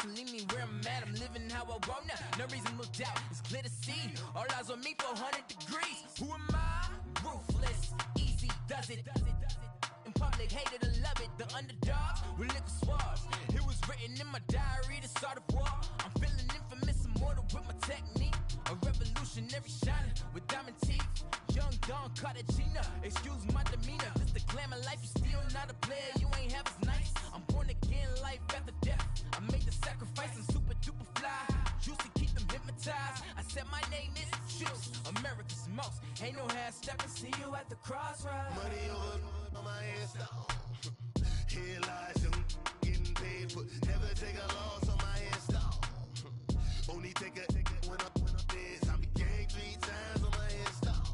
can leave me where I'm at. I'm living how I want now. No reasonable doubt. It's clear to see. All eyes on me, 400 degrees. Who am I? Ruthless. Easy does it. In public, hated or love it. The underdogs with liquor swabs. It was written in my diary to start a war. I'm feeling infamous, immortal with my technique. A revolutionary shining with diamond teeth. Young Don Cartagena, excuse my demeanor. Just a glamour life, you still not a player. You ain't half as nice. I'm born again, life after death. I made the sacrifice and super duper fly. Juicy, keep them hypnotized. I said my name is Juice, America's most. Ain't no half stepping. See you at the crossroads. Money over on my hairstyle. Here lies young, getting paid for. Never take a loss on my hairstyle. Only take a when I'm dead. I be gang 3 times on my hairstyle.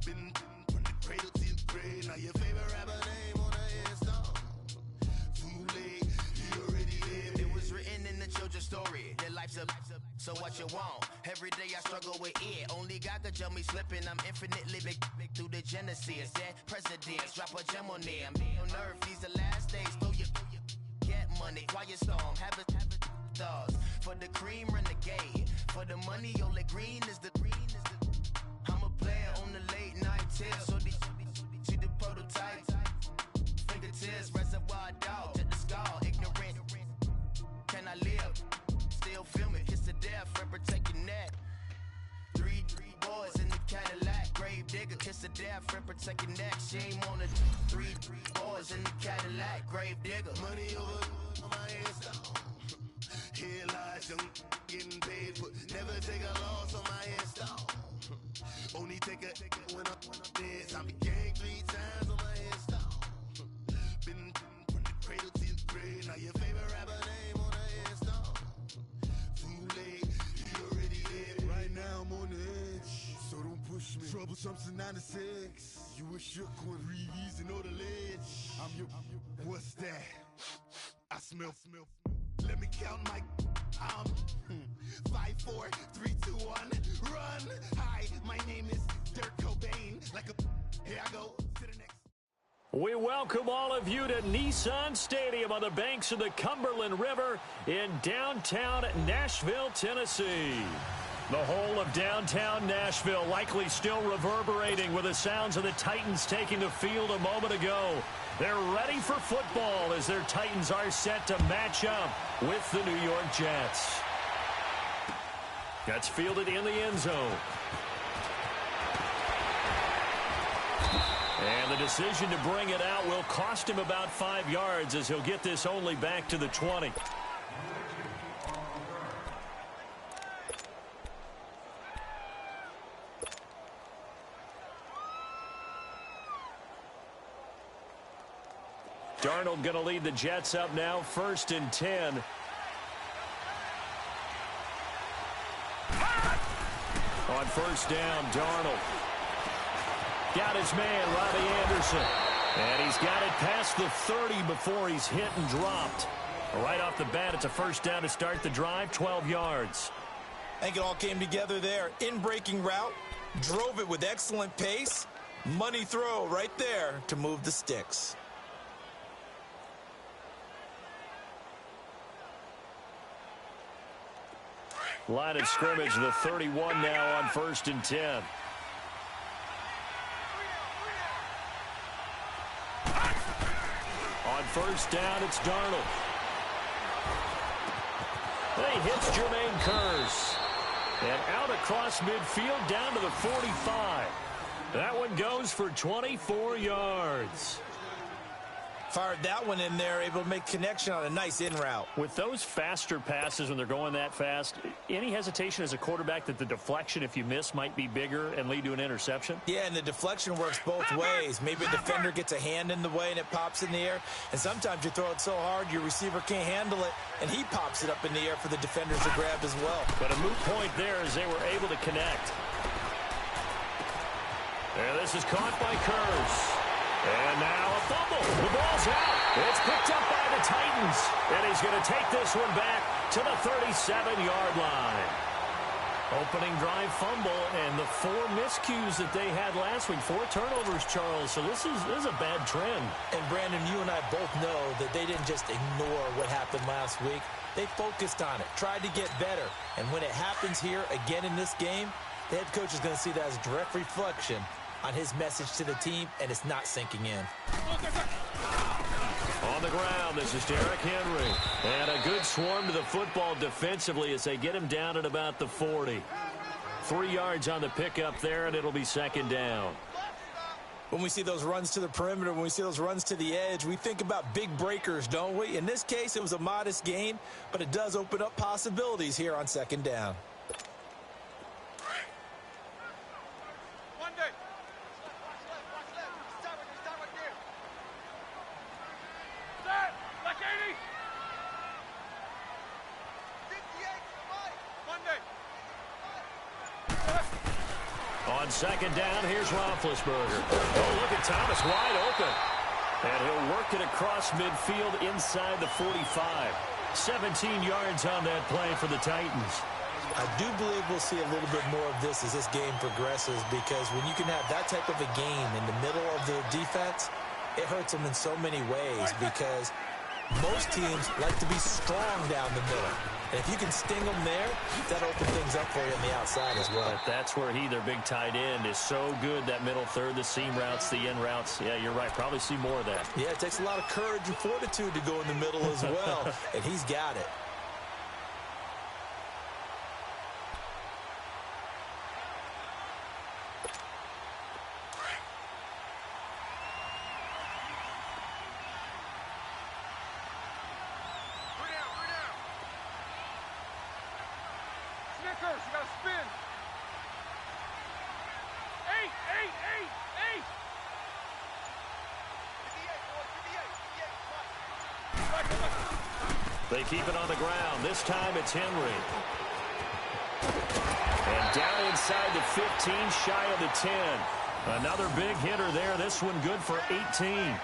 Been from the cradle to the grave. Now your favorite rapper name on a hairstyle. Too late, you already dead. It was written in the children's story. Their life's up, so what you want? Every day I struggle with it. Only God could jump me slipping. I'm infinitely big through the genesis. That presidents drop a gem on there. I'm on earth, these the last days. Throw your get money, quiet storm, have it thoughts. For the cream, renegade. For the money, only green is the. I'm a player on the late night till. So see the prototype. Fingertips, reservoir dog, to the skull. Ignorant. Can I live? Still film it. Kiss to death, and protect your neck. Three boys in the Cadillac. Grave digger, kiss to death, and protect your neck. Shame on the three boys in the Cadillac. Grave digger. Money over on my hairstyle. Here lies young, getting paid for. Never take a loss on my hairstyle. Only take a when I'm dead. I be gang 3 times on my hairstyle. Been from the cradle to the grave. Now your favorite rapper name on a hairstyle. Too late, you already dead. Right now I'm on the edge, so don't push me. Troublesome to 96. You a shook one, breeze and know the ledge. I'm your. What's that? I smell. Let me count my. 5, 4, 3, 2, 1. Run. Hi, my name is Dirk Cobain. Like a. Here I go. To the next. We welcome all of you to Nissan Stadium on the banks of the Cumberland River in downtown Nashville, Tennessee. The whole of downtown Nashville likely still reverberating with the sounds of the Titans taking the field a moment ago. They're ready for football as their Titans are set to match up with the New York Jets. That's fielded in the end zone. And the decision to bring it out will cost him about 5 yards as he'll get this only back to the 20. Darnold going to lead the Jets up now, 1st and 10. On 1st down, Darnold. Got his man, Robbie Anderson. And he's got it past the 30 before he's hit and dropped. Right off the bat, it's a 1st down to start the drive, 12 yards. I think it all came together there. In-breaking route, drove it with excellent pace. Money throw right there to move the sticks. Line of scrimmage, the 31 now on 1st and 10. On 1st down, it's Darnold. And he hits Jermaine Kearse. And out across midfield down to the 45. That one goes for 24 yards. Fired that one in there, able to make connection on a nice in route. With those faster passes when they're going that fast, any hesitation as a quarterback that the deflection, if you miss, might be bigger and lead to an interception? Yeah, and the deflection works both ways. Maybe a defender gets a hand in the way and it pops in the air. And sometimes you throw it so hard your receiver can't handle it, and he pops it up in the air for the defenders to grab as well. But a moot point there as they were able to connect. And this is caught by Kearse. And now a fumble. The ball's out. It's picked up by the Titans. And he's going to take this one back to the 37-yard line. Opening drive fumble, and the 4 miscues that they had last week. 4 turnovers, Charles. So this is a bad trend. And, Brandon, you and I both know that they didn't just ignore what happened last week. They focused on it, tried to get better. And when it happens here again in this game, the head coach is going to see that as a direct reflection on his message to the team, and it's not sinking in. On the ground, this is Derrick Henry. And a good swarm to the football defensively as they get him down at about the 40. 3 yards on the pickup there, and it'll be second down. When we see those runs to the perimeter, when we see those runs to the edge, we think about big breakers, don't we? In this case, it was a modest gain, but it does open up possibilities here on second down. On second down, here's Roethlisberger. Oh, look at Thomas wide open. And he'll work it across midfield inside the 45. 17 yards on that play for the Titans. I do believe we'll see a little bit more of this as this game progresses, because when you can have that type of a game in the middle of the defense, it hurts them in so many ways, because most teams like to be strong down the middle. And if you can sting them there, that'll open things up for you on the outside as well. But that's where their big tight end, is so good, that middle third, the seam routes, the in routes. Yeah, you're right. Probably see more of that. Yeah, it takes a lot of courage and fortitude to go in the middle as well, and he's got it. You gotta spin. 8. They keep it on the ground. This time it's Henry. And down inside the 15, shy of the 10. Another big hitter there. This one good for 18.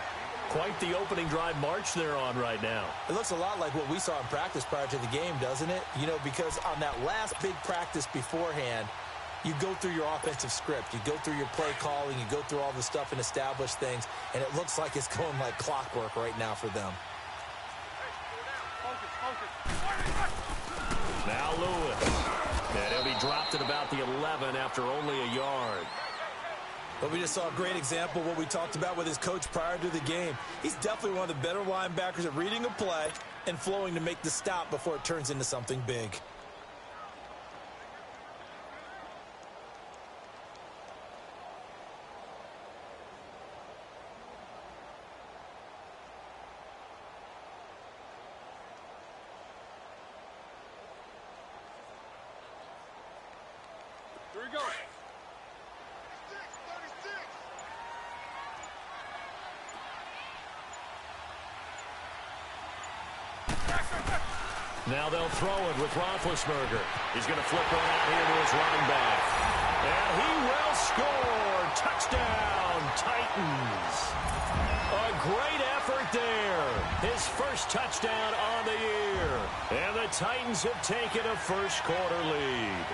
Quite the opening drive march they're on right now. It looks a lot like what we saw in practice prior to the game, doesn't it? You know, because on that last big practice beforehand, you go through your offensive script. You go through your play calling. You go through all the stuff and establish things. And it looks like it's going like clockwork right now for them. Now Lewis. And he'll be dropped at about the 11 after only a yard. But we just saw a great example of what we talked about with his coach prior to the game. He's definitely one of the better linebackers at reading a play and flowing to make the stop before it turns into something big. Here we go. Now they'll throw it with Roethlisberger. He's going to flip around here to his running back. And he will score. Touchdown, Titans. A great effort there. His first touchdown on the year. And the Titans have taken a first-quarter lead.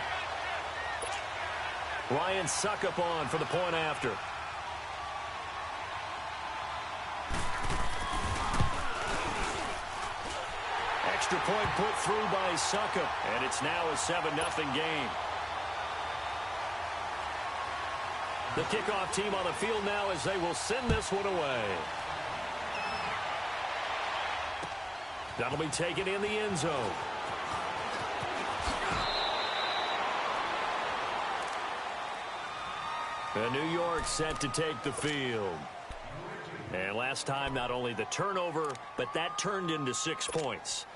Ryan Suckup on for the point after. Extra point put through by Suckup, and it's now a 7-0 game. The kickoff team on the field now as they will send this one away. That'll be taken in the end zone. And New York set to take the field. And last time, not only the turnover, but that turned into 6 points.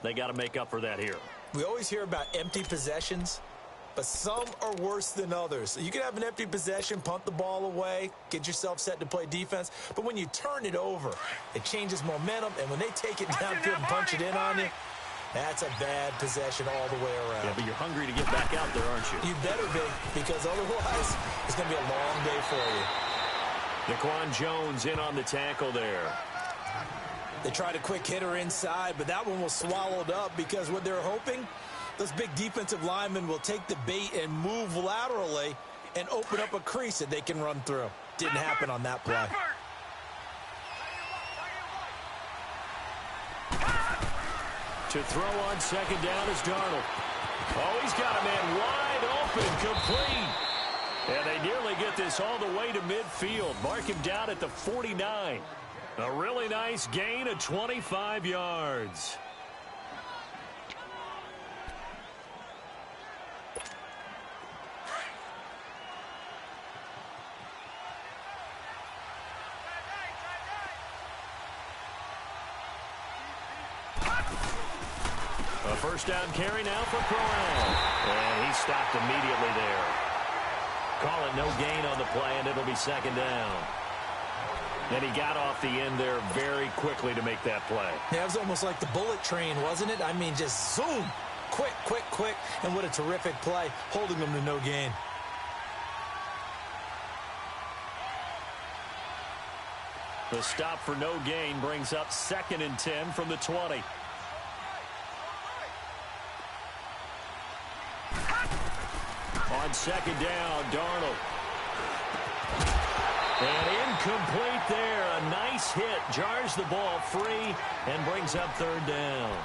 They got to make up for that here. We always hear about empty possessions, but some are worse than others. You can have an empty possession, punt the ball away, get yourself set to play defense, but when you turn it over, it changes momentum, and when they take it downfield and punch it in on you, that's a bad possession all the way around. Yeah, but you're hungry to get back out there, aren't you? You better be, because otherwise it's going to be a long day for you. Daquan Jones in on the tackle there. They tried a quick hitter inside, but that one was swallowed up because what they're hoping, those big defensive linemen will take the bait and move laterally and open up a crease that they can run through. Didn't happen on that play. To throw on second down is Darnold. Oh, he's got a man wide open, complete. And they nearly get this all the way to midfield. Mark him down at the 49. A really nice gain of 25 yards. A first down carry now for Corral. And he stopped immediately there. Call it no gain on the play, and it'll be second down. And he got off the end there very quickly to make that play. Yeah, it was almost like the bullet train, wasn't it? I mean, just zoom. Quick, quick, quick. And what a terrific play, holding them to no gain. The stop for no gain brings up 2nd and 10 from the 20. On second down, Darnold. And incomplete there. A nice hit. Jars the ball free and brings up 3rd down.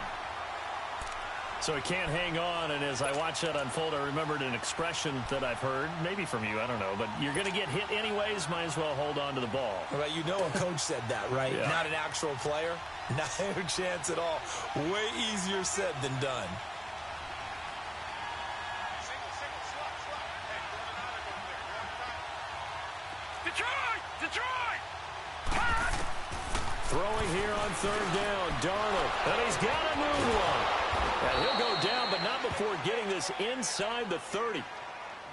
So he can't hang on, and as I watch that unfold, I remembered an expression that I've heard, maybe from you, I don't know, but you're going to get hit anyways, might as well hold on to the ball. Right, you know a coach said that, right? Yeah. Not an actual player. Not a chance at all. Way easier said than done. Detroit! Throwing here on 3rd down, Darnold, and he's got a new one. And he'll go down, but not before getting this inside the 30.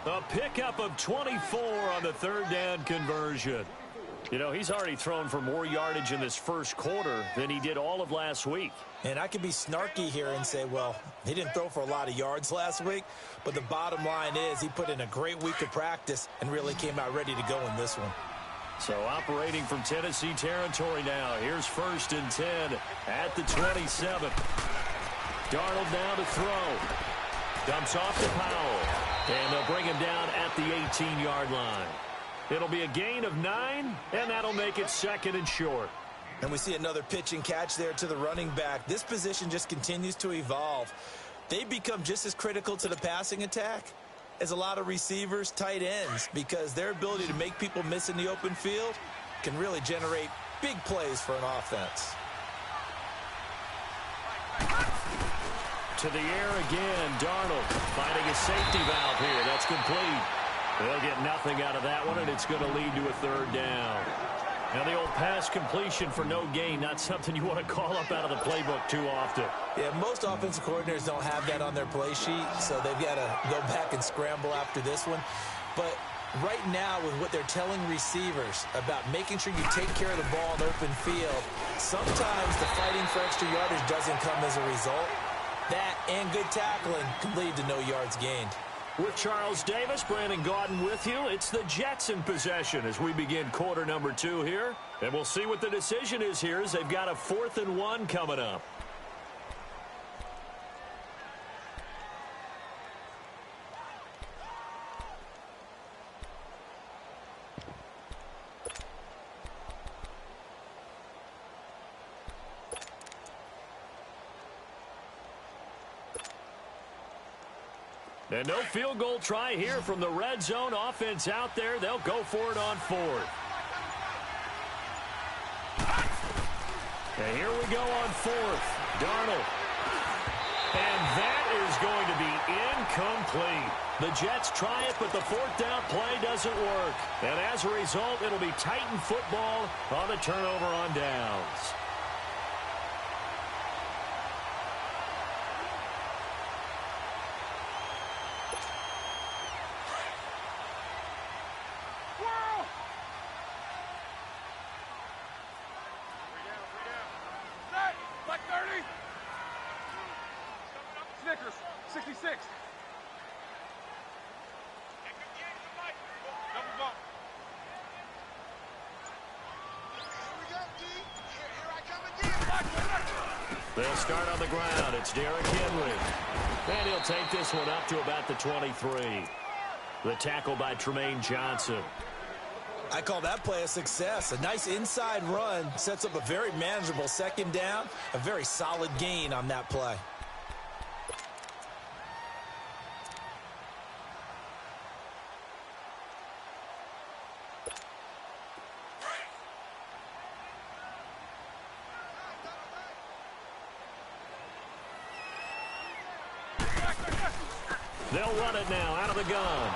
A pickup of 24 on the 3rd down conversion. You know, he's already thrown for more yardage in this first quarter than he did all of last week. And I could be snarky here and say, well, he didn't throw for a lot of yards last week, but the bottom line is he put in a great week of practice and really came out ready to go in this one. So operating from Tennessee territory now. Here's 1st and 10 at the 27. Darnold now to throw. Dumps off to Powell. And they'll bring him down at the 18-yard line. It'll be a gain of 9, and that'll make it 2nd and short. And we see another pitch and catch there to the running back. This position just continues to evolve. They become just as critical to the passing attack as a lot of receivers, tight ends, because their ability to make people miss in the open field can really generate big plays for an offense. To the air again, Darnold finding a safety valve here. That's complete. They'll get nothing out of that one, and it's going to lead to a 3rd down. Now, the old pass completion for no gain, not something you want to call up out of the playbook too often. Yeah, most offensive coordinators don't have that on their play sheet, so they've got to go back and scramble after this one. But right now, with what they're telling receivers about making sure you take care of the ball in open field, sometimes the fighting for extra yardage doesn't come as a result. That and good tackling can lead to no yards gained. With Charles Davis, Brandon Gaudin with you. It's the Jets in possession as we begin quarter number 2 here. And we'll see what the decision is here as they've got a 4th and 1 coming up. And no field goal try here from the red zone. Offense out there. They'll go for it on 4th. And here we go on 4th. Darnold. And that is going to be incomplete. The Jets try it, but the 4th down play doesn't work. And as a result, it'll be Titan football on the turnover on downs. Snickers, 66. They'll start on the ground. It's Derrick Henry. And he'll take this one up to about the 23. The tackle by Tremaine Johnson. I call that play a success. A nice inside run sets up a very manageable second down, a very solid gain on that play. They'll run it now out of the gun.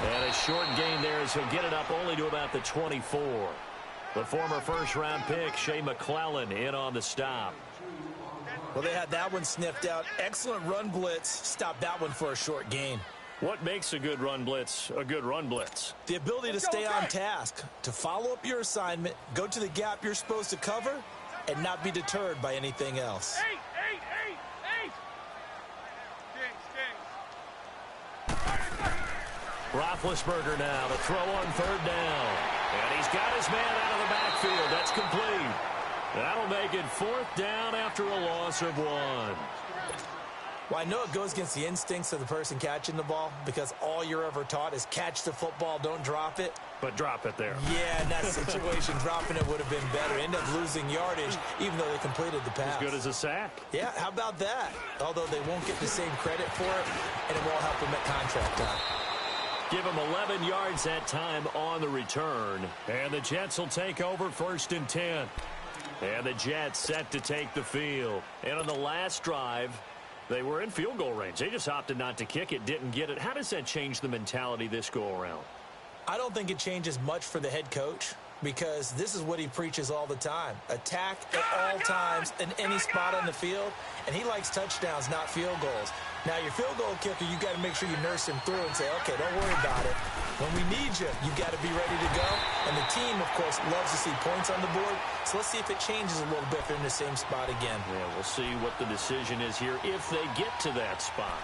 And a short gain there as he'll get it up only to about the 24. The former first-round pick, Shea McClellan, in on the stop. Well, they had that one sniffed out. Excellent run blitz. Stopped that one for a short gain. What makes a good run blitz a good run blitz? The ability to stay on task, to follow up your assignment, go to the gap you're supposed to cover, and not be deterred by anything else. Eight. Roethlisberger now to throw on third down. And he's got his man out of the backfield. That's complete. That'll make it fourth down after a loss of 1. Well, I know it goes against the instincts of the person catching the ball because all you're ever taught is catch the football, don't drop it. But drop it there. Yeah, in that situation, dropping it would have been better. End up losing yardage, even though they completed the pass. As good as a sack. Yeah, how about that? Although they won't get the same credit for it, and it won't help them at contract time. Give him 11 yards that time on the return. And the Jets will take over 1st and 10. And the Jets set to take the field. And on the last drive, they were in field goal range. They just opted not to kick it, didn't get it. How does that change the mentality this go-around? I don't think it changes much for the head coach because this is what he preaches all the time. Attack at all times in any spot on the field, and he likes touchdowns, not field goals. Now, your field goal kicker, you got to make sure you nurse him through and say, okay, don't worry about it. When we need you, you got to be ready to go. And the team, of course, loves to see points on the board. So let's see if it changes a little bit if they're in the same spot again. Yeah, we'll see what the decision is here if they get to that spot.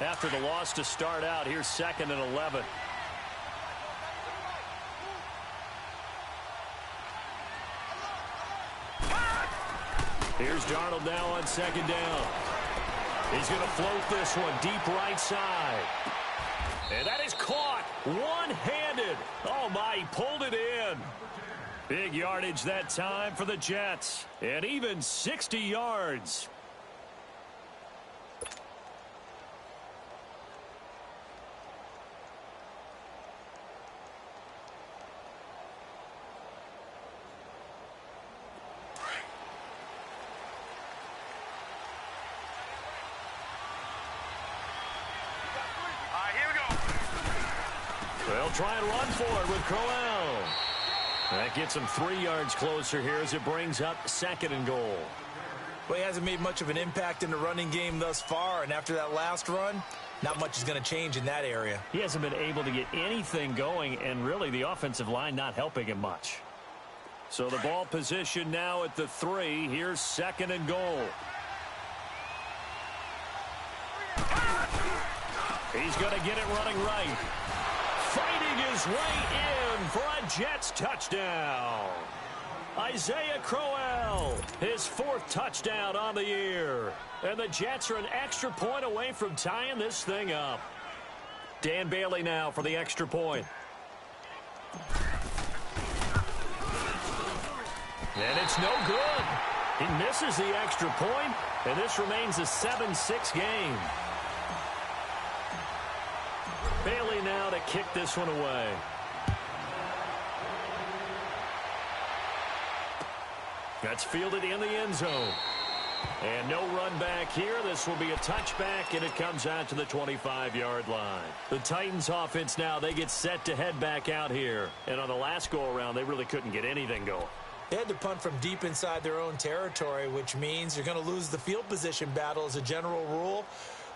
After the loss to start out, here's 2nd and 11. Here's Darnold now on 2nd down. He's going to float this one deep right side. And that is caught one-handed. Oh, my, he pulled it in. Big yardage that time for the Jets. And even 60 yards. They'll try and run for it with Crowell. That gets him 3 yards closer here as it brings up 2nd and goal. Well, he hasn't made much of an impact in the running game thus far, and after that last run, not much is going to change in that area. He hasn't been able to get anything going, and really the offensive line not helping him much. So the ball position now at the 3. Here's 2nd and goal. He's going to get it running right. Fighting his way in for a Jets touchdown. Isaiah Crowell, his 4th touchdown on the year. And the Jets are an extra point away from tying this thing up. Dan Bailey now for the extra point. And it's no good. He misses the extra point, and this remains a 7-6 game. Bailey now to kick this one away. That's fielded in the end zone. And no run back here. This will be a touchback, and it comes out to the 25-yard line. The Titans offense now, they get set to head back out here. And on the last go-around, they really couldn't get anything going. They had to punt from deep inside their own territory, which means you're going to lose the field position battle as a general rule.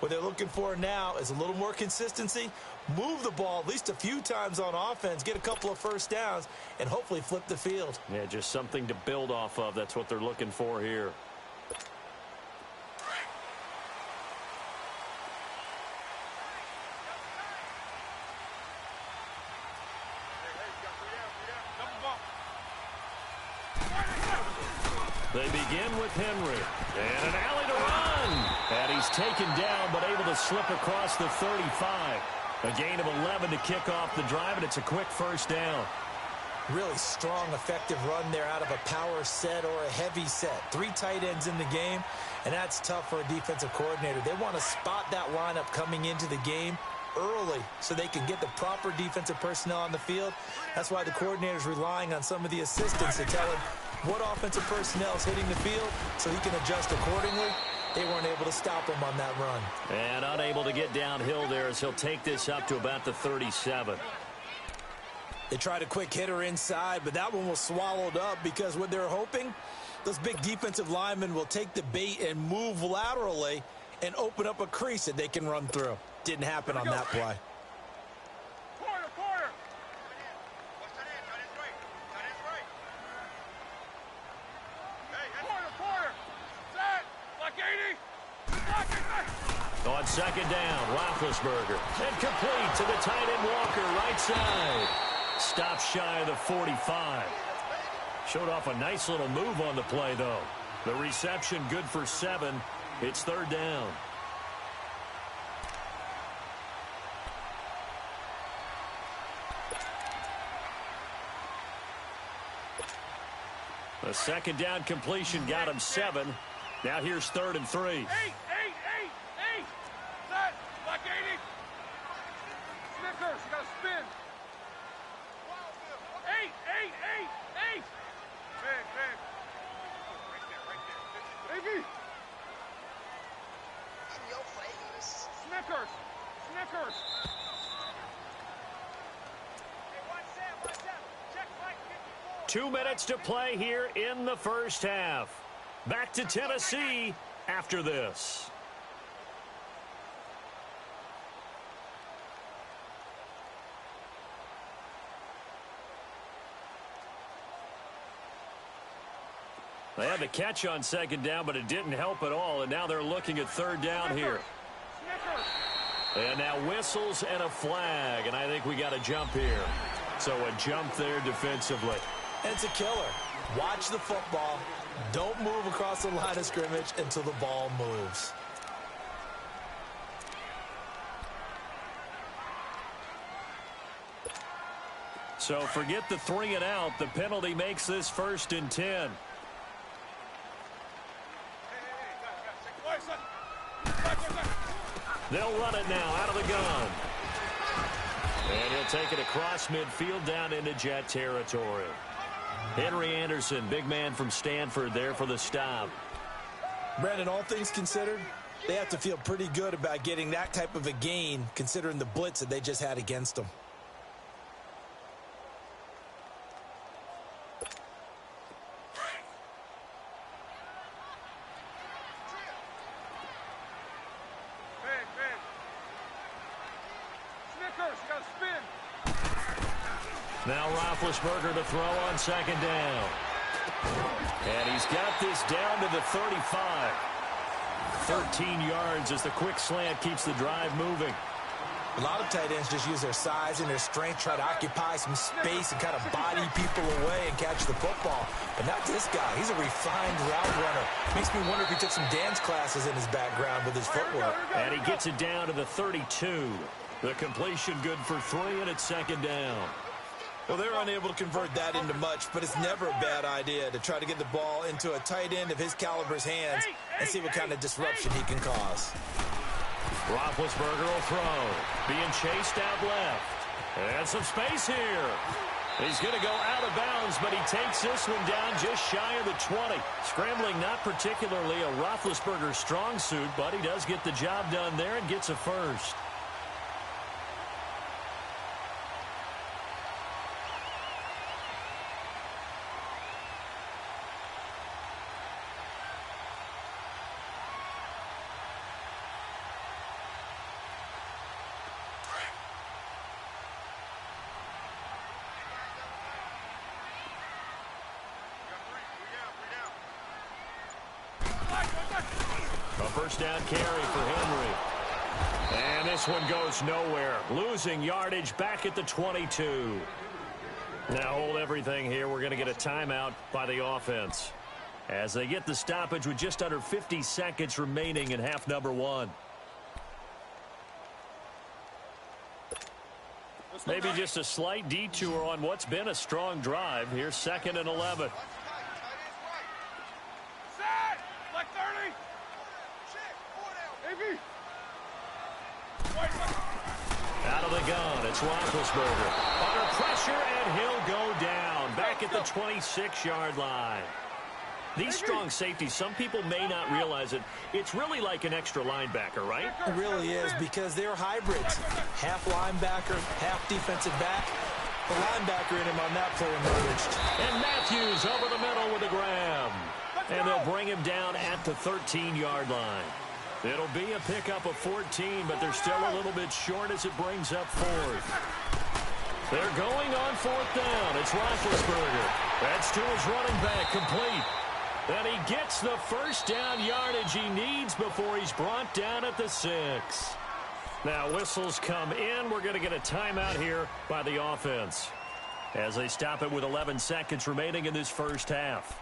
What they're looking for now is a little more consistency, move the ball at least a few times on offense, get a couple of first downs, and hopefully flip the field. Yeah, just something to build off of. That's what they're looking for here. They begin with Henry. And an alley to run. And he's taken down, but able to slip across the 35. A gain of 11 to kick off the drive, and it's a quick first down. Really strong, effective run there out of a power set or a heavy set. 3 tight ends in the game, and that's tough for a defensive coordinator. They want to spot that lineup coming into the game early so they can get the proper defensive personnel on the field. That's why the coordinator's relying on some of the assistants to tell him what offensive personnel is hitting the field so he can adjust accordingly. They weren't able to stop him on that run. And unable to get downhill there as he'll take this up to about the 37. They tried a quick hitter inside, but that one was swallowed up because what they're hoping, those big defensive linemen will take the bait and move laterally and open up a crease that they can run through. Didn't happen on that play. Corner. Corner. Set. Like 80. On second down, Roethlisberger. And complete to the tight end Walker, right side. Stops shy of the 45. Showed off a nice little move on the play, though. The reception good for 7. It's third down. The second down completion got him 7. Now here's 3rd and 3. 8. Set. Like 80. Snickers, you got to spin. 8. Big. Right there. Biggie. In your face. Snickers. 2 minutes to play here in the first half. Back to Tennessee after this. They had the catch on second down, but it didn't help at all, and now they're looking at third down here. And now whistles and a flag, and I think we got a jump here. So a jump there defensively. And it's a killer. Watch the football. Don't move across the line of scrimmage until the ball moves. So forget the 3 and out. The penalty makes this 1st and 10. They'll run it now out of the gun. And he'll take it across midfield down into Jet territory. Henry Anderson, big man from Stanford there for the stop. Brandon, all things considered, they have to feel pretty good about getting that type of a gain considering the blitz that they just had against them. Now Roethlisberger to throw on second down. And he's got this down to the 35. 13 yards as the quick slant keeps the drive moving. A lot of tight ends just use their size and their strength, try to occupy some space and kind of body people away and catch the football. But not this guy. He's a refined route runner. Makes me wonder if he took some dance classes in his background with his footwork. And he gets it down to the 32. The completion good for 3, and it's second down. Well, they're unable to convert that into much, but it's never a bad idea to try to get the ball into a tight end of his caliber's hands and see what kind of disruption he can cause. Roethlisberger will throw. Being chased out left. And some space here. He's going to go out of bounds, but he takes this one down just shy of the 20. Scrambling not particularly a Roethlisberger strong suit, but he does get the job done there and gets a first. First down carry for Henry. And this one goes nowhere. Losing yardage back at the 22. Now hold everything here. We're going to get a timeout by the offense. as they get the stoppage with just under 50 seconds remaining in half number one. Maybe just a slight detour on what's been a strong drive. Here's 2nd and 11. Set! Like 30! AB! Out of the gun, it's Roethlisberger. Under pressure, and he'll go down. Back at the 26-yard line. These strong safeties, some people may not realize it. It's really like an extra linebacker, right? It really is, because they're hybrids. Half linebacker, half defensive back. The linebacker in him on that play emerged. And Matthews over the middle with a grab. And they'll bring him down at the 13-yard line. It'll be a pickup of 14, but they're still a little bit short as it brings up 4th. They're going on 4th down. It's Roethlisberger. That's to his running back, complete. And he gets the first down yardage he needs before he's brought down at the 6. Now whistles come in. We're going to get a timeout here by the offense as they stop it with 11 seconds remaining in this first half.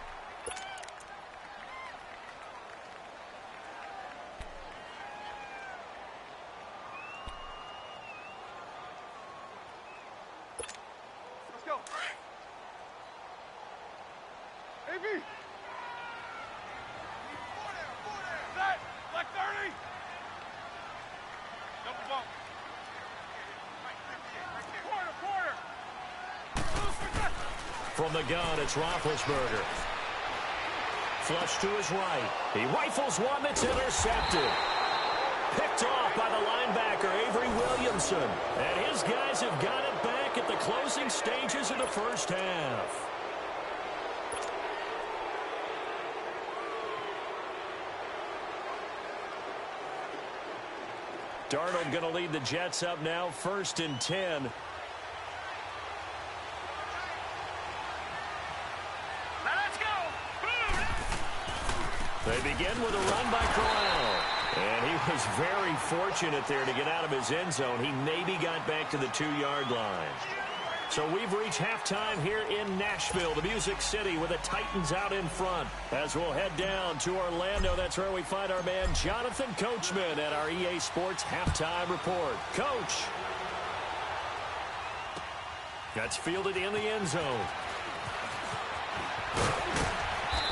Let's go. AB! Set! Like 30! Double bump. Quarter! From the gun, it's Roethlisberger. Flush to his right. He rifles one that's intercepted. Picked off by the linebacker, Avery Williamson. And his guys have got it back at the closing stages of the first half. Darnold going to lead the Jets up now, 1st and 10. Let's go! They begin with a run by Corral. And he was very fortunate there to get out of his end zone. He maybe got back to the 2-yard line. So we've reached halftime here in Nashville, the Music City, with the Titans out in front. As we'll head down to Orlando, that's where we find our man Jonathan Coachman at our EA Sports Halftime Report. Coach. That's fielded in the end zone.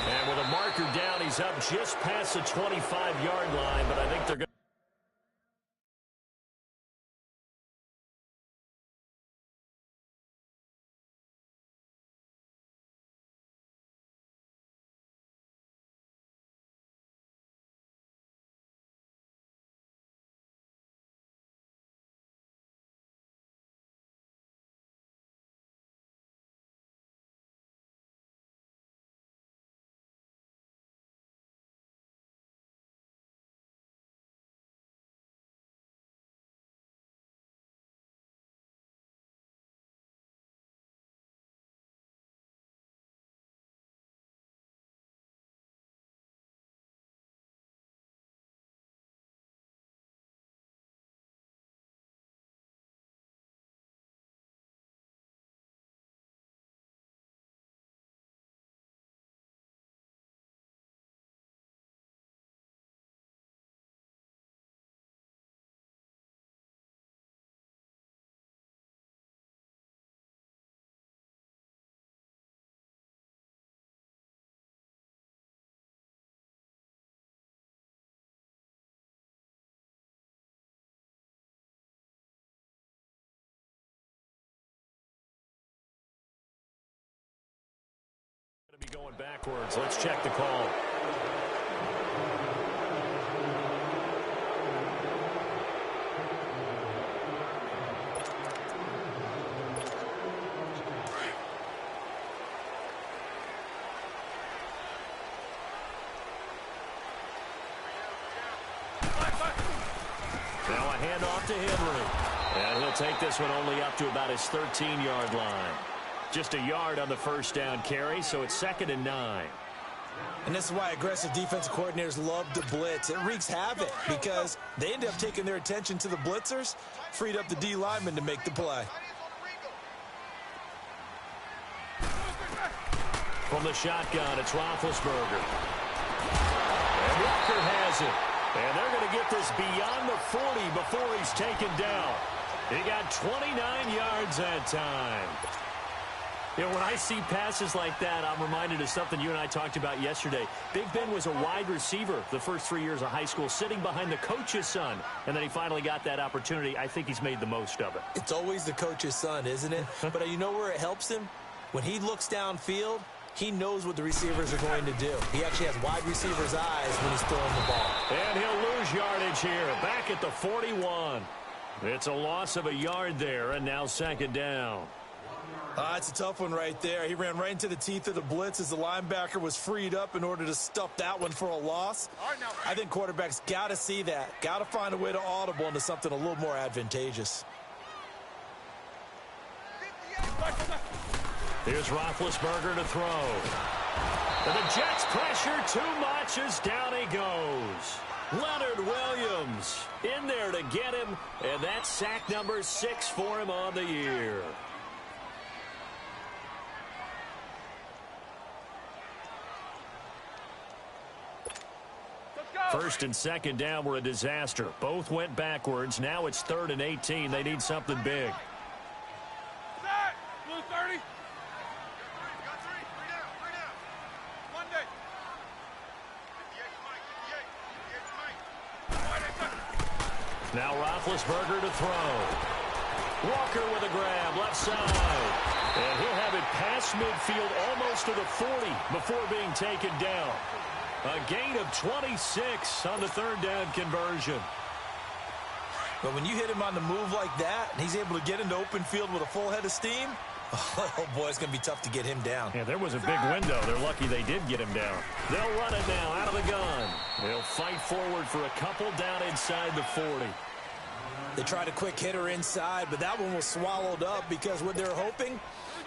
And with a marker down, he's up just past the 25-yard line, but I think they're going to... Be going backwards. Let's check the call. Now a handoff to Henry. And he'll take this one only up to about his 13-yard line. Just a yard on the first down carry, so it's 2nd and 9. And this is why aggressive defensive coordinators love to blitz. It wreaks havoc because they end up taking their attention to the blitzers, freed up the D lineman to make the play. From the shotgun, it's Roethlisberger. And Walker has it. And they're going to get this beyond the 40 before he's taken down. He got 29 yards that time. You know, when I see passes like that, I'm reminded of something you and I talked about yesterday. Big Ben was a wide receiver the first 3 years of high school, sitting behind the coach's son. And then he finally got that opportunity. I think he's made the most of it. It's always the coach's son, isn't it? But you know where it helps him? When he looks downfield, he knows what the receivers are going to do. He actually has wide receivers' eyes when he's throwing the ball. And he'll lose yardage here, back at the 41. It's a loss of a yard there, and now second down. It's a tough one right there. He ran right into the teeth of the blitz as the linebacker was freed up in order to stuff that one for a loss. I think quarterbacks got to see that. Got to find a way to audible into something a little more advantageous. Here's Roethlisberger to throw. And the Jets pressure too much as down he goes. Leonard Williams in there to get him, and that's sack number 6 for him on the year. First and second down were a disaster. Both went backwards. Now it's 3rd and 18. They need something big. Blue 30. Now Roethlisberger to throw. Walker with a grab, left side. And he'll have it past midfield almost to the 40 before being taken down. A gain of 26 on the 3rd down conversion. But when you hit him on the move like that, and he's able to get into open field with a full head of steam, oh, boy, it's going to be tough to get him down. Yeah, there was a big window. They're lucky they did get him down. They'll run it now out of the gun. They'll fight forward for a couple down inside the 40. They tried a quick hitter inside, but that one was swallowed up because what they're hoping,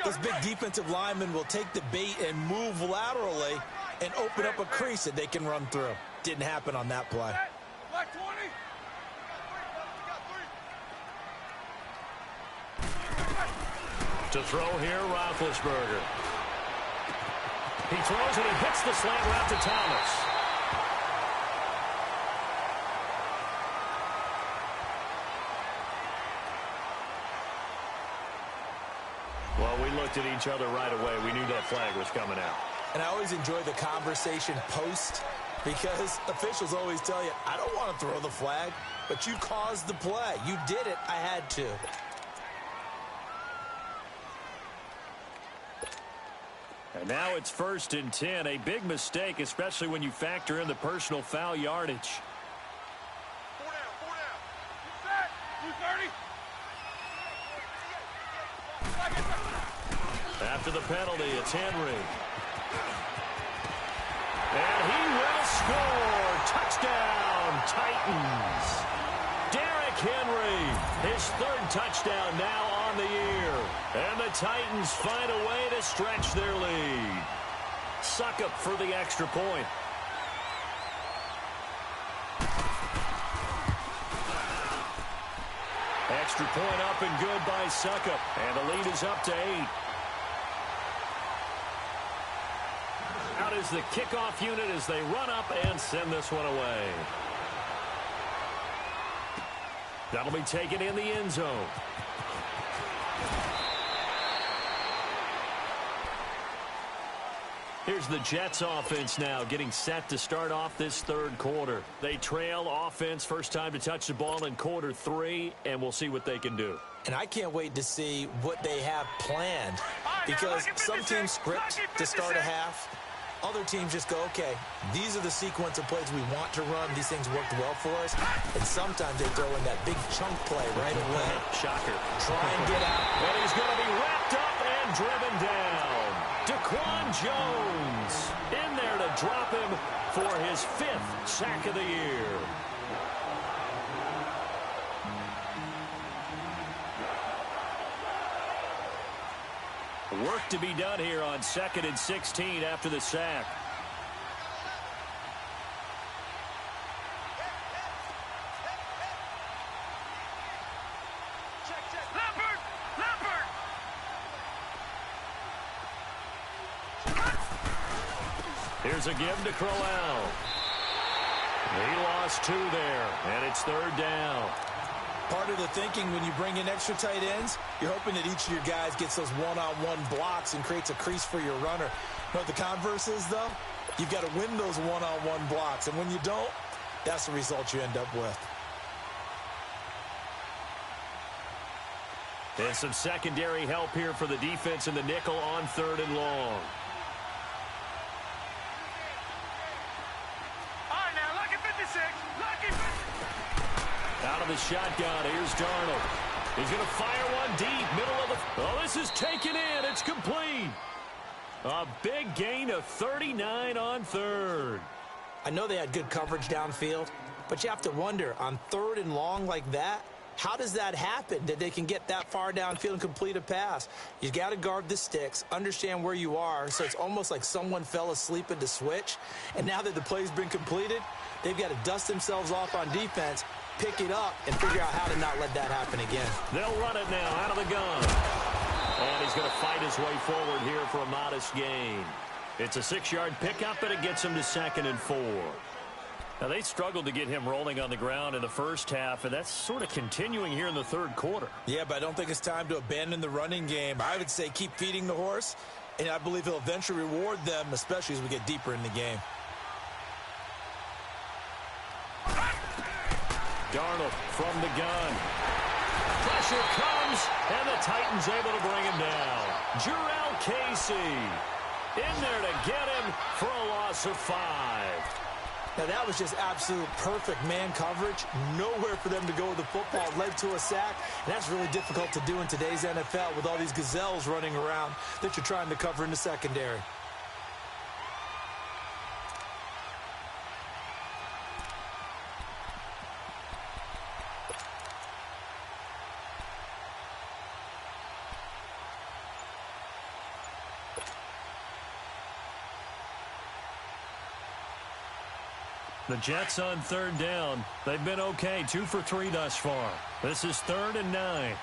this big defensive lineman will take the bait and move laterally and open up a crease that they can run through. Didn't happen on that play. Black 20. To throw here, Roethlisberger. He throws and he hits the slant route to Thomas. Well, we looked at each other right away. We knew that flag was coming out. And I always enjoy the conversation post because officials always tell you, I don't want to throw the flag, but you caused the play. You did it. I had to. And now it's 1st and 10. A big mistake, especially when you factor in the personal foul yardage. 4 down, 4 down. Get set. Blue 30. After the penalty, it's Henry. And he will score. Touchdown, Titans. Derrick Henry, his 3rd touchdown now on the year. And the Titans find a way to stretch their lead. Suckup for the extra point. Extra point up and good by Suckup. And the lead is up to 8. Out is the kickoff unit as they run up and send this one away. That'll be taken in the end zone. Here's the Jets offense now getting set to start off this 3rd quarter. They trail offense, first time to touch the ball in quarter 3, and we'll see what they can do. And I can't wait to see what they have planned because some teams script to start a half. Other teams just go, okay, these are the sequence of plays we want to run. These things worked well for us. And sometimes they throw in that big chunk play right away. Shocker. Try and get out. And he's going to be wrapped up and driven down. Daquan Jones in there to drop him for his 5th sack of the year. Work to be done here on 2nd and 16 after the sack. Leopard! Leopard! Here's a give to Crowell. He lost 2 there, and it's 3rd down. Part of the thinking when you bring in extra tight ends, you're hoping that each of your guys gets those one-on-one blocks and creates a crease for your runner. But the converse is, though, you've got to win those one-on-one blocks. And when you don't, that's the result you end up with. And some secondary help here for the defense in the nickel on 3rd and long. Out of the shotgun, here's Darnold. He's going to fire one deep, middle of the... Oh, this is taken in. It's complete. A big gain of 39 on 3rd. I know they had good coverage downfield, but you have to wonder, on 3rd and long like that, how does that happen, that they can get that far downfield and complete a pass? You got to guard the sticks, understand where you are, so it's almost like someone fell asleep at the switch, and now that the play's been completed, they've got to dust themselves off on defense, pick it up, and figure out how to not let that happen again. They'll run it now out of the gun. And he's going to fight his way forward here for a modest gain. It's a 6-yard pickup, and it gets him to 2nd and 4. Now, they struggled to get him rolling on the ground in the first half, and that's sort of continuing here in the 3rd quarter. Yeah, but I don't think it's time to abandon the running game. I would say keep feeding the horse, and I believe he'll eventually reward them, especially as we get deeper in the game. Darnold from the gun. Pressure comes, and the Titans able to bring him down. Jurrell Casey in there to get him for a loss of 5. Now, that was just absolute perfect man coverage. Nowhere for them to go with the football. Led to a sack, and that's really difficult to do in today's NFL with all these gazelles running around that you're trying to cover in the secondary. The Jets on 3rd down. They've been okay, 2 for 3 thus far. This is 3rd and 9.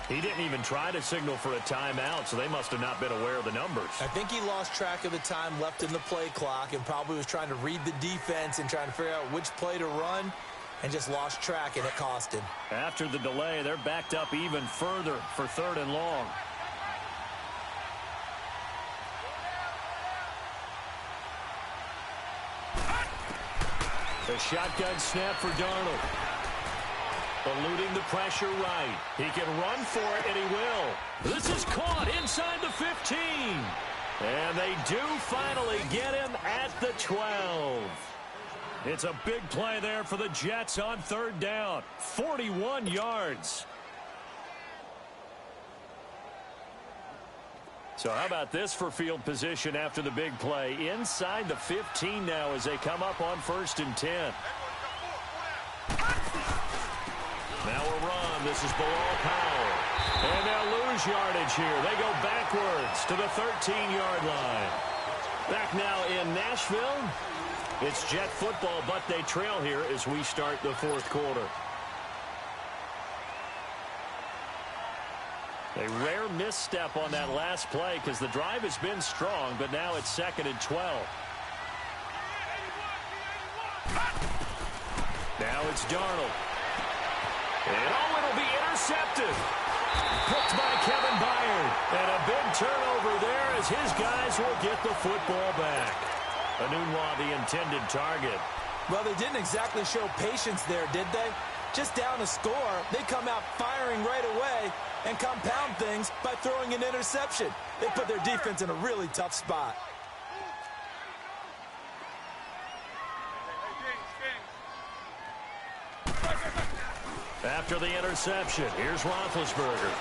He didn't even try to signal for a timeout, so they must have not been aware of the numbers. I think he lost track of the time left in the play clock and probably was trying to read the defense and trying to figure out which play to run and just lost track, and it cost him. After the delay, they're backed up even further for 3rd and long. The shotgun snap for Darnold. Eluding the pressure right. He can run for it, and he will. This is caught inside the 15. And they do finally get him at the 12. It's a big play there for the Jets on 3rd down. 41 yards. So how about this for field position after the big play? Inside the 15 now as they come up on 1st and 10. Now a run. This is Bilal Powell. And they'll lose yardage here. They go backwards to the 13-yard line. Back now in Nashville. It's Jet football, but they trail here as we start the 4th quarter. A rare misstep on that last play because the drive has been strong, but now it's 2nd and 12. Now it's Darnold. And it'll be intercepted. Picked by Kevin Byard. And a big turnover there as his guys will get the football back. Anunwa, the intended target. Well, they didn't exactly show patience there, did they? Just down a score, they come out firing right away and compound things by throwing an interception. They put their defense in a really tough spot. After the interception, here's Roethlisberger.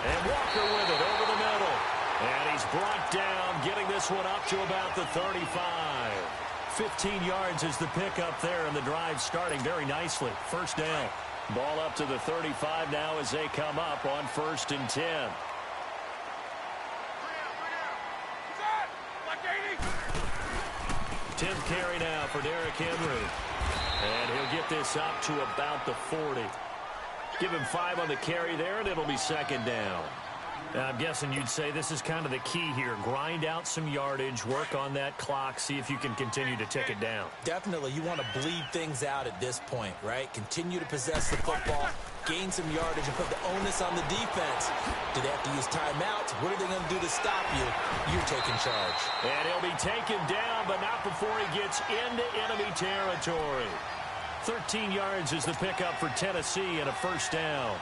And Walker with it over the middle. And he's brought down, getting this one up to about the 35. 15 yards is the pickup there, and the drive starting very nicely. 1st down. Ball up to the 35 now as they come up on 1st and 10. Tenth carry now for Derrick Henry. And he'll get this up to about the 40. Give him 5 on the carry there, and it'll be second down. I'm guessing you'd say this is kind of the key here. Grind out some yardage, work on that clock, see if you can continue to tick it down. Definitely. You want to bleed things out at this point, right? Continue to possess the football, gain some yardage, and put the onus on the defense. Do they have to use timeouts? What are they going to do to stop you? You're taking charge. And he'll be taken down, but not before he gets into enemy territory. 13 yards is the pickup for Tennessee and a first down.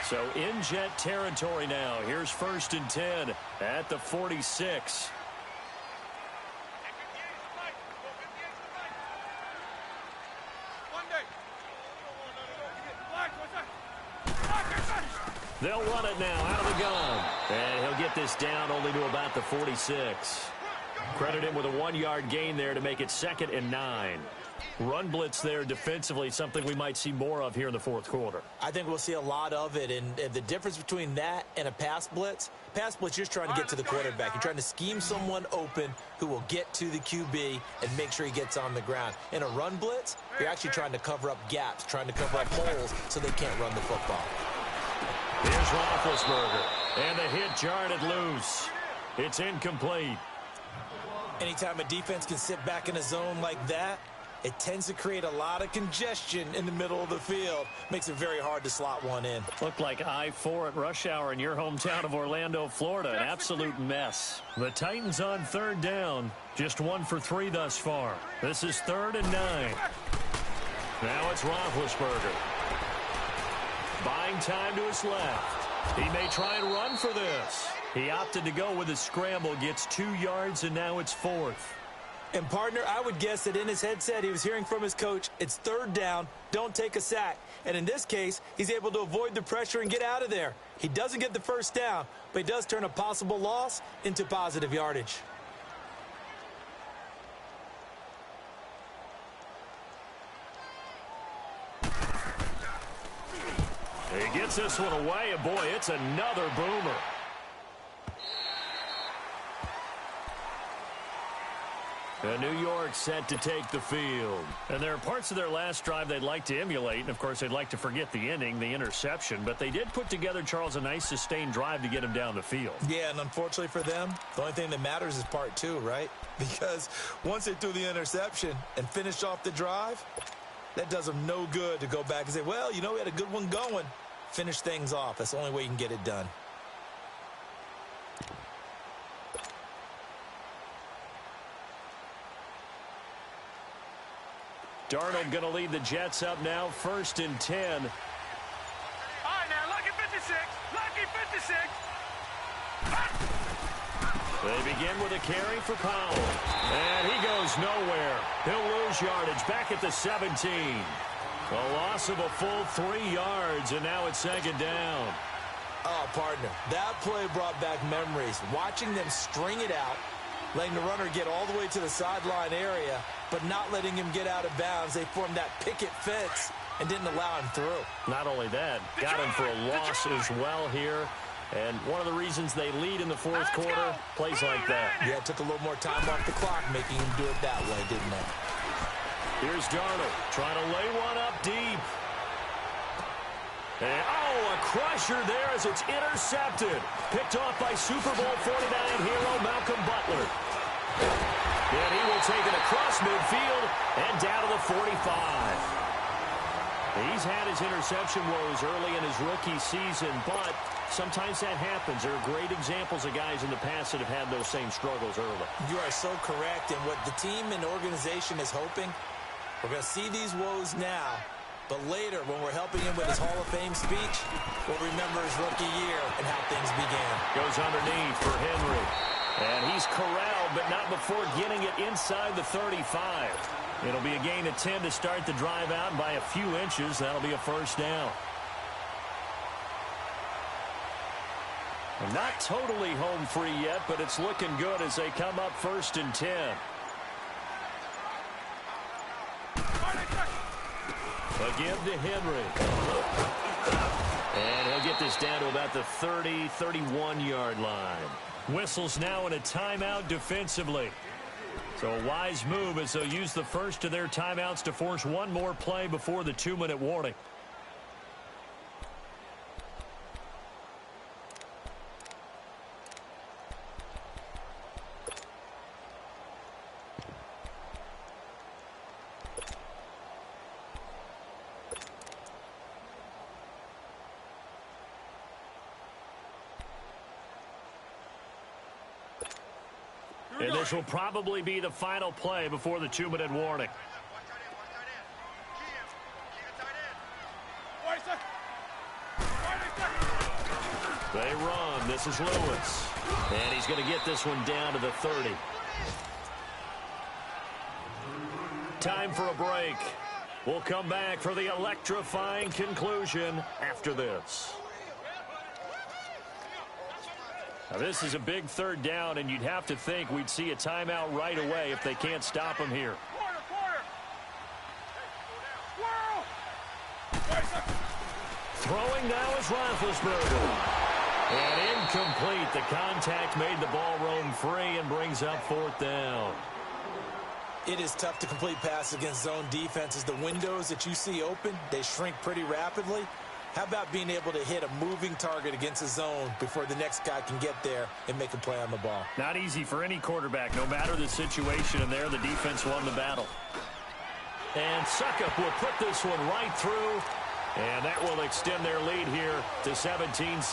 So in Jet territory now. Here's 1st and 10 at the 46. They'll run it now out of the gun. And he'll get this down only to about the 46. Credit him with a 1-yard gain there to make it 2nd and 9. Run blitz there defensively, something we might see more of here in the 4th quarter. I think we'll see a lot of it, and the difference between that and a pass blitz, you're just trying to get to the quarterback. You're trying to scheme someone open who will get to the QB and make sure he gets on the ground. In a run blitz, you're actually trying to cover up gaps, trying to cover up holes so they can't run the football. Here's Roethlisberger, and the hit jarred it loose. It's incomplete. Anytime a defense can sit back in a zone like that, it tends to create a lot of congestion in the middle of the field. Makes it very hard to slot one in. Looked like I-4 at rush hour in your hometown of Orlando, Florida. An absolute mess. The Titans on 3rd down. Just 1 for 3 thus far. This is 3rd and 9. Now it's Roethlisberger. Buying time to his left. He may try and run for this. He opted to go with a scramble, gets 2 yards, and now it's 4th. And, partner, I would guess that in his headset he was hearing from his coach, it's 3rd down, don't take a sack. And in this case, he's able to avoid the pressure and get out of there. He doesn't get the first down, but he does turn a possible loss into positive yardage. He gets this one away, and boy, it's another boomer. And New York set to take the field. And there are parts of their last drive they'd like to emulate. And, of course, they'd like to forget the ending, the interception. But they did put together, Charles, a nice sustained drive to get him down the field. Yeah, and unfortunately for them, the only thing that matters is part 2, right? Because once they threw the interception and finished off the drive, that does them no good to go back and say, well, you know, we had a good one going. Finish things off. That's the only way you can get it done. Darnold going to lead the Jets up now, 1st and 10. All right, now, lucky 56. Lucky 56. They begin with a carry for Powell. And he goes nowhere. He'll lose yardage back at the 17. A loss of a full 3 yards, and now it's 2nd down. Oh, partner, that play brought back memories. Watching them string it out, letting the runner get all the way to the sideline area, but not letting him get out of bounds. They formed that picket fence and didn't allow him through. Not only that, got him for a loss as well here. And one of the reasons they lead in the 4th quarter, plays like that. Yeah, it took a little more time off the clock making him do it that way, didn't it? Here's Darnold trying to lay one up deep. And, a crusher there as it's intercepted. Picked off by Super Bowl 49 hero Malcolm Butler. And he will take it across midfield and down to the 45. He's had his interception woes early in his rookie season, but sometimes that happens. There are great examples of guys in the past that have had those same struggles early. You are so correct. And what the team and organization is hoping, we're going to see these woes now, but later when we're helping him with his Hall of Fame speech, we'll remember his rookie year and how things began. Goes underneath for Henry. And he's corralled, but not before getting it inside the 35. It'll be a gain of 10 to start the drive out. By a few inches, that'll be a first down. Not totally home free yet, but it's looking good as they come up 1st and 10. A give to Henry. And he'll get this down to about the 30, 31-yard line. Whistles now in a timeout defensively. So a wise move as they'll use the first of their timeouts to force one more play before the 2-minute warning. And this will probably be the final play before the 2-minute warning. They run. This is Lewis. And he's going to get this one down to the 30. Time for a break. We'll come back for the electrifying conclusion after this. Now, this is a big third down, and you'd have to think we'd see a timeout right away if they can't stop him here. Throwing now is Roethlisberger. And incomplete. The contact made the ball roam free and brings up 4th down. It is tough to complete passes against zone defenses. The windows that you see open, they shrink pretty rapidly. How about being able to hit a moving target against a zone before the next guy can get there and make a play on the ball? Not easy for any quarterback. No matter the situation in there, the defense won the battle. And Suckup will put this one right through. And that will extend their lead here to 17-6.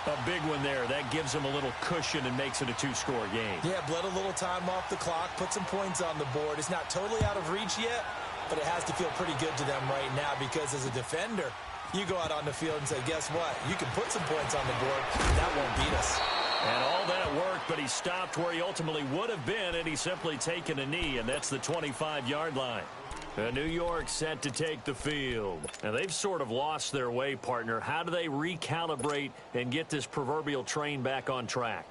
A big one there. That gives them a little cushion and makes it a 2-score game. Yeah, bled a little time off the clock, put some points on the board. It's not totally out of reach yet, but it has to feel pretty good to them right now because as a defender, you go out on the field and say, guess what? You can put some points on the board. That won't beat us. And all that worked, but he stopped where he ultimately would have been, and he's simply taken a knee, and that's the 25-yard line. New York set to take the field. Now, they've sort of lost their way, partner. How do they recalibrate and get this proverbial train back on track?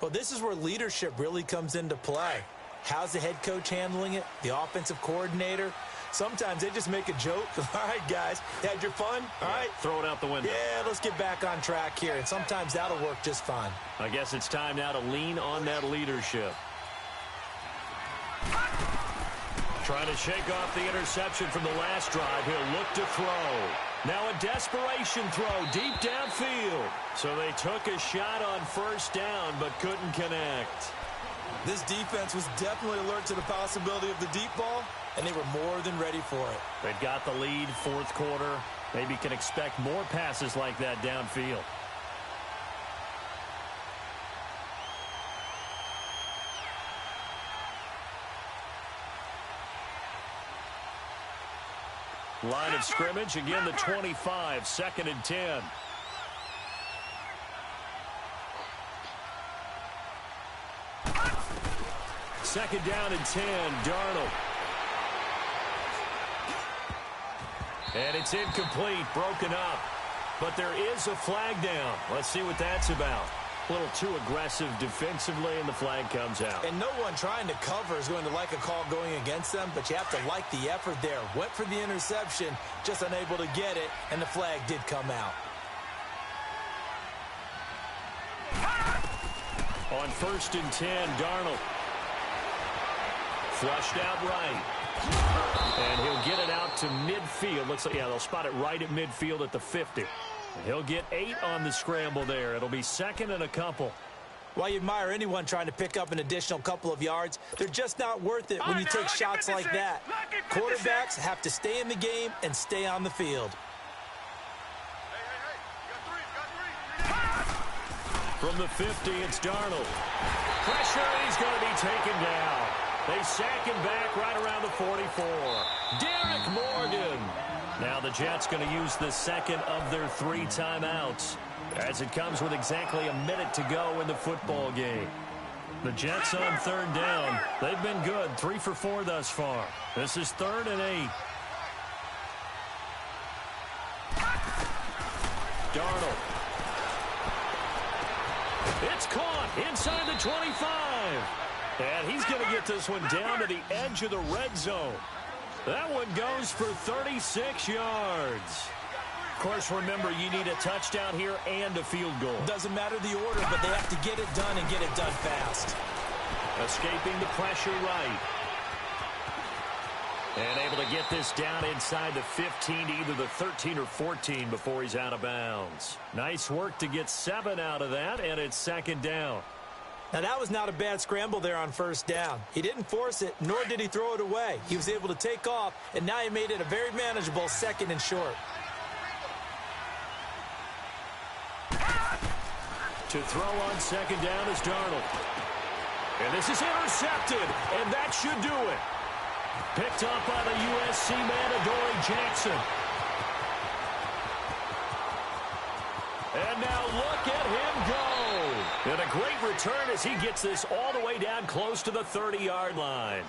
Well, this is where leadership really comes into play. How's the head coach handling it? The offensive coordinator? Sometimes they just make a joke. All right, guys, had your fun? All right. Throw it out the window. Yeah, let's get back on track here. And sometimes that'll work just fine. I guess it's time now to lean on that leadership. Trying to shake off the interception from the last drive. He'll look to throw. Now a desperation throw deep downfield. So they took a shot on 1st down but couldn't connect. This defense was definitely alert to the possibility of the deep ball, and they were more than ready for it. They've got the lead, 4th quarter. Maybe can expect more passes like that downfield. Line of scrimmage, again the 25, 2nd and 10. Second down and 10, Darnold. And it's incomplete, broken up. But there is a flag down. Let's see what that's about. A little too aggressive defensively, and the flag comes out. And no one trying to cover is going to like a call going against them, but you have to like the effort there. Went for the interception, just unable to get it, and the flag did come out. On 1st and 10, Darnold. Flushed out right. And he'll get it out to midfield. Looks like, yeah, they'll spot it right at midfield at the 50. And he'll get 8 on the scramble there. It'll be 2nd and a couple. While you admire anyone trying to pick up an additional couple of yards, they're just not worth it when you take shots like that. Quarterbacks have to stay in the game and stay on the field. From the 50, it's Darnold. Pressure, and he's going to be taken down. They sack him back right around the 44. Derek Morgan. Now the Jets going to use the 2nd of their 3 timeouts as it comes with exactly a minute to go in the football game. The Jets on 3rd down. They've been good, 3 for 4 thus far. This is 3rd and 8. Darnold. It's caught inside the 25. And he's going to get this one down to the edge of the red zone. That one goes for 36 yards. Of course, remember, you need a touchdown here and a field goal. Doesn't matter the order, but they have to get it done and get it done fast. Escaping the pressure right. And able to get this down inside the 15 to either the 13 or 14 before he's out of bounds. Nice work to get 7 out of that, and it's 2nd down. Now, that was not a bad scramble there on 1st down. He didn't force it, nor did he throw it away. He was able to take off, and now he made it a very manageable 2nd and short. To throw on 2nd down is Darnold. And this is intercepted, and that should do it. Picked up by the USC man, Adoree Jackson. And now look at him go. And a great return as he gets this all the way down close to the 30-yard line.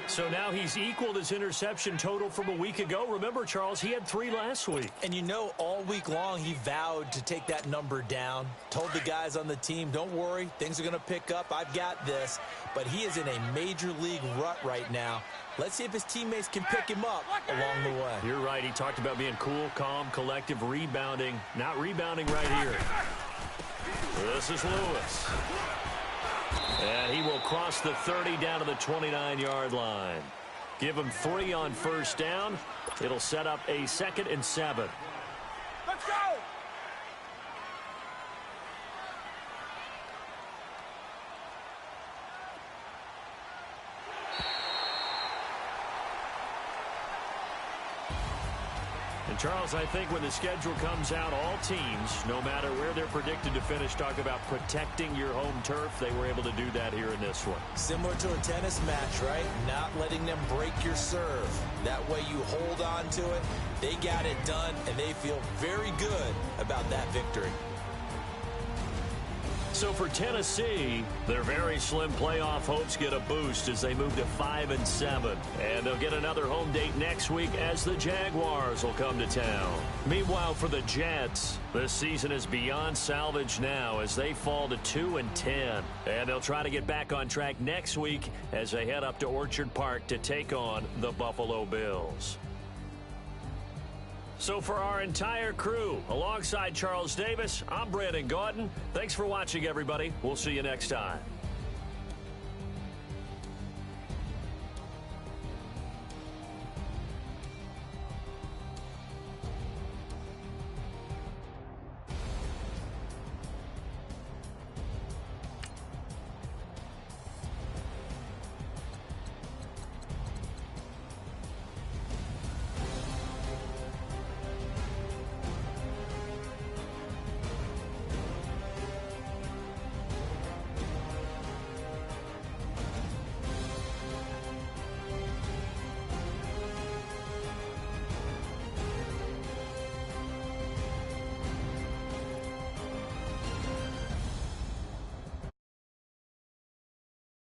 So now he's equaled his interception total from a week ago. Remember, Charles, he had 3 last week. And you know, all week long he vowed to take that number down. Told the guys on the team, don't worry, things are going to pick up. I've got this. But he is in a major league rut right now. Let's see if his teammates can pick him up along the way. You're right. He talked about being cool, calm, collective, rebounding. Not rebounding right here. This is Lewis. And he will cross the 30 down to the 29-yard line. Give him 3 on first down. It'll set up a 2nd and 7. Let's go! And, Charles, I think when the schedule comes out, all teams, no matter where they're predicted to finish, talk about protecting your home turf. They were able to do that here in this one. Similar to a tennis match, right? Not letting them break your serve. That way you hold on to it. They got it done, and they feel very good about that victory. So for Tennessee, their very slim playoff hopes get a boost as they move to 5 and 7. And they'll get another home date next week as the Jaguars will come to town. Meanwhile, for the Jets, this season is beyond salvage now as they fall to 2 and 10. And they'll try to get back on track next week as they head up to Orchard Park to take on the Buffalo Bills. So for our entire crew, alongside Charles Davis, I'm Brandon Gaudin. Thanks for watching, everybody. We'll see you next time.